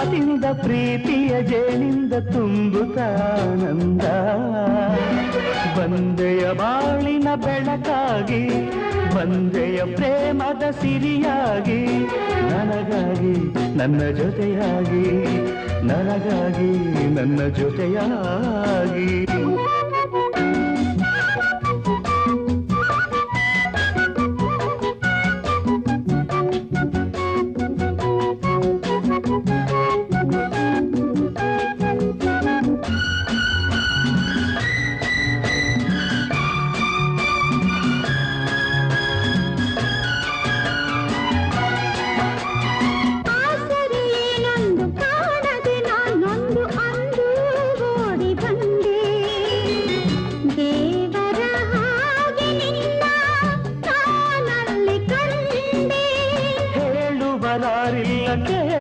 ಮಾತಿಂದ ಪ್ರೀತಿಯ ಜೇನಿಂದ ತುಂಬುತ್ತಾನಂದ ಬಂದೆಯ ಬಾಳಿನ ಬೆಳಕಾಗಿ ಬಂದೆಯ ಪ್ರೇಮದ ಸಿರಿಯಾಗಿ ನನಗಾಗಿ ನನ್ನ ಜೊತೆಯಾಗಿ ನನಗಾಗಿ ನನ್ನ ಜೊತೆಯಾಗಿ